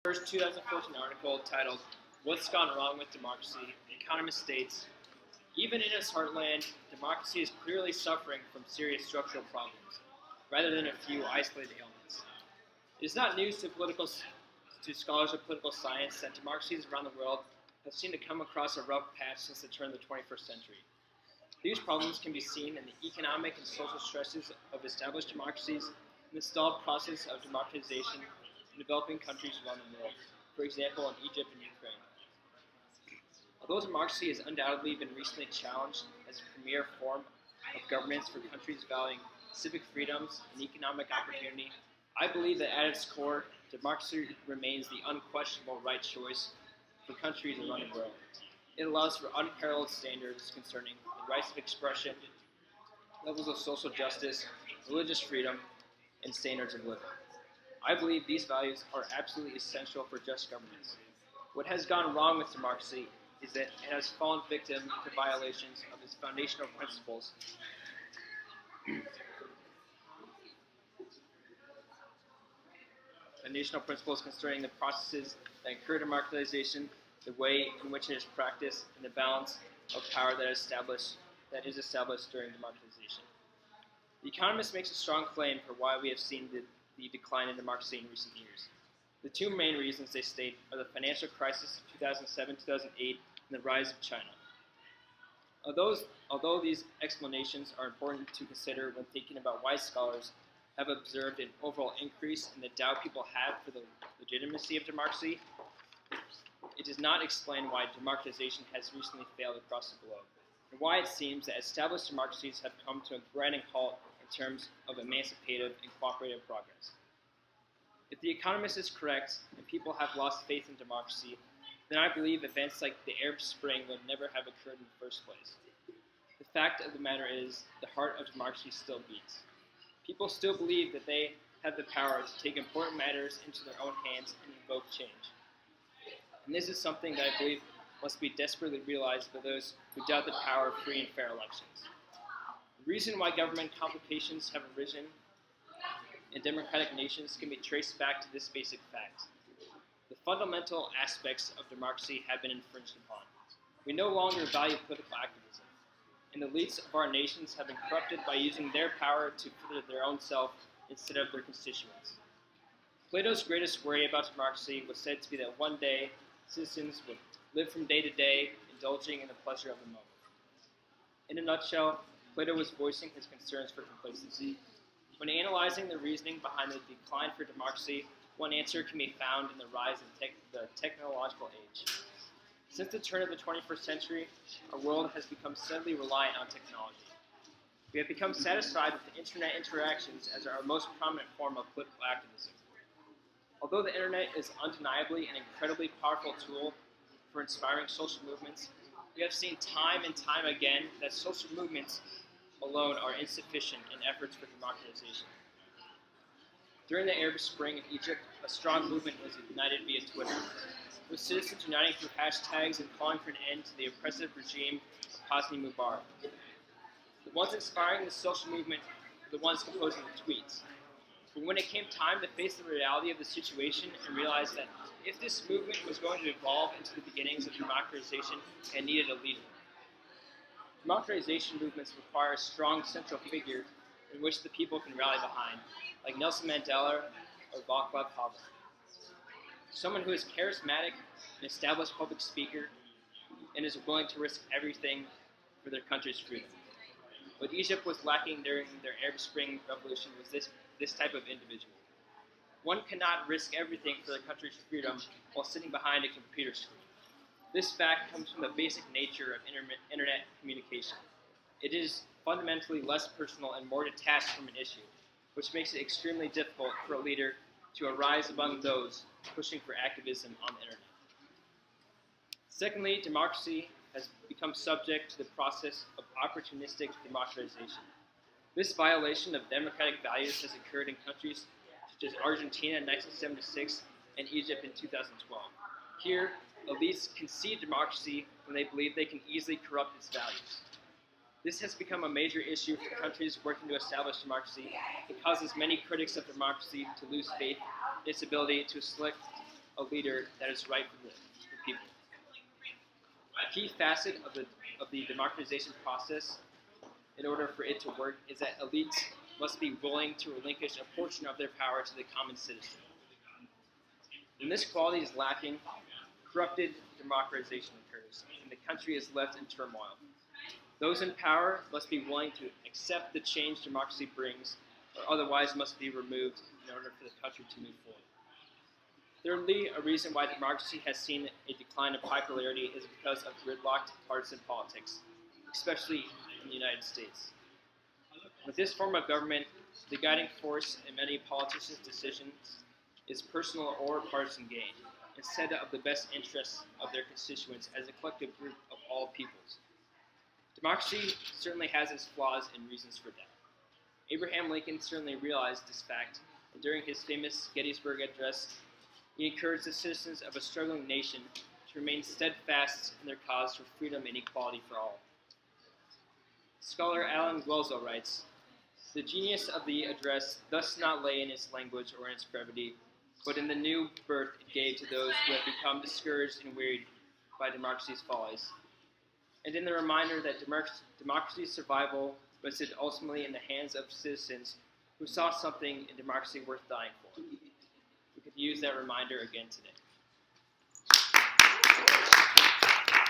First 2014 article titled, "What's Gone Wrong with Democracy?" The Economist states, even in its heartland, democracy is clearly suffering from serious structural problems, rather than a few isolated ailments. It is not news to scholars of political science that democracies around the world have seemed to come across a rough patch since the turn of the 21st century. These problems can be seen in the economic and social stresses of established democracies and the stalled process of democratization in developing countries around the world, for example in Egypt and Ukraine. Although democracy has undoubtedly been recently challenged as a premier form of governance for countries valuing civic freedoms and economic opportunity, I believe that at its core, democracy remains the unquestionable right choice for countries around the world. It allows for unparalleled standards concerning the rights of expression, levels of social justice, religious freedom, and standards of living. I believe these values are absolutely essential for just governance. What has gone wrong with democracy is that it has fallen victim to violations of its foundational principles. Foundational principles concerning the processes that occur democratization, the way in which it is practiced, and the balance of power that is established during democratization. The Economist makes a strong claim for why we have seen the decline in democracy in recent years. The two main reasons they state are the financial crisis of 2007-2008 and the rise of China. Although these explanations are important to consider when thinking about why scholars have observed an overall increase in the doubt people have for the legitimacy of democracy, it does not explain why democratization has recently failed across the globe, and why it seems that established democracies have come to a grinding halt in terms of emancipative and cooperative progress. If the Economist is correct and people have lost faith in democracy, then I believe events like the Arab Spring would never have occurred in the first place. The fact of the matter is, the heart of democracy still beats. People still believe that they have the power to take important matters into their own hands and invoke change. And this is something that I believe must be desperately realized by those who doubt the power of free and fair elections. The reason why government complications have arisen in democratic nations can be traced back to this basic fact. The fundamental aspects of democracy have been infringed upon. We no longer value political activism, and the elites of our nations have been corrupted by using their power to further their own self instead of their constituents. Plato's greatest worry about democracy was said to be that one day citizens would live from day to day, indulging in the pleasure of the moment. In a nutshell, Plato was voicing his concerns for complacency. When analyzing the reasoning behind the decline for democracy, one answer can be found in the rise of the technological age. Since the turn of the 21st century, our world has become steadily reliant on technology. We have become satisfied with the internet interactions as our most prominent form of political activism. Although the internet is undeniably an incredibly powerful tool for inspiring social movements, we have seen time and time again that social movements alone are insufficient in efforts for democratization. During the Arab Spring in Egypt, a strong movement was ignited via Twitter, with citizens uniting through hashtags and calling for an end to the oppressive regime of Hosni Mubarak. The ones inspiring the social movement were the ones composing the tweets. But when it came time to face the reality of the situation and realize that if this movement was going to evolve into the beginnings of democratization, it needed a leader. Democratization movements require a strong central figure in which the people can rally behind, like Nelson Mandela or Václav Havel. Someone who is charismatic, an established public speaker, and is willing to risk everything for their country's freedom. What Egypt was lacking during their Arab Spring revolution was this type of individual. One cannot risk everything for their country's freedom while sitting behind a computer screen. This fact comes from the basic nature of internet communication. It is fundamentally less personal and more detached from an issue, which makes it extremely difficult for a leader to arise among those pushing for activism on the internet. Secondly, democracy has become subject to the process of opportunistic democratization. This violation of democratic values has occurred in countries such as Argentina in 1976 and Egypt in 2012. Here, elites concede democracy when they believe they can easily corrupt its values. This has become a major issue for countries working to establish democracy. It causes many critics of democracy to lose faith in its ability to select a leader that is right for the people. A key facet of the democratization process, in order for it to work, is that elites must be willing to relinquish a portion of their power to the common citizen. When this quality is lacking, corrupted democratization occurs, and the country is left in turmoil. Those in power must be willing to accept the change democracy brings, or otherwise must be removed in order for the country to move forward. Thirdly, a reason why democracy has seen a decline of popularity is because of gridlocked partisan politics, especially in the United States. With this form of government, the guiding force in many politicians' decisions is personal or partisan gain, instead of the best interests of their constituents as a collective group of all peoples. Democracy certainly has its flaws and reasons for that. Abraham Lincoln certainly realized this fact, and during his famous Gettysburg Address, he encouraged the citizens of a struggling nation to remain steadfast in their cause for freedom and equality for all. Scholar Alan Guelzo writes, "The genius of the address thus not lay in its language or in its brevity, but in the new birth it gave to those who had become discouraged and wearied by democracy's follies, and in the reminder that democracy's survival rested ultimately in the hands of citizens who saw something in democracy worth dying for." We could use that reminder again today.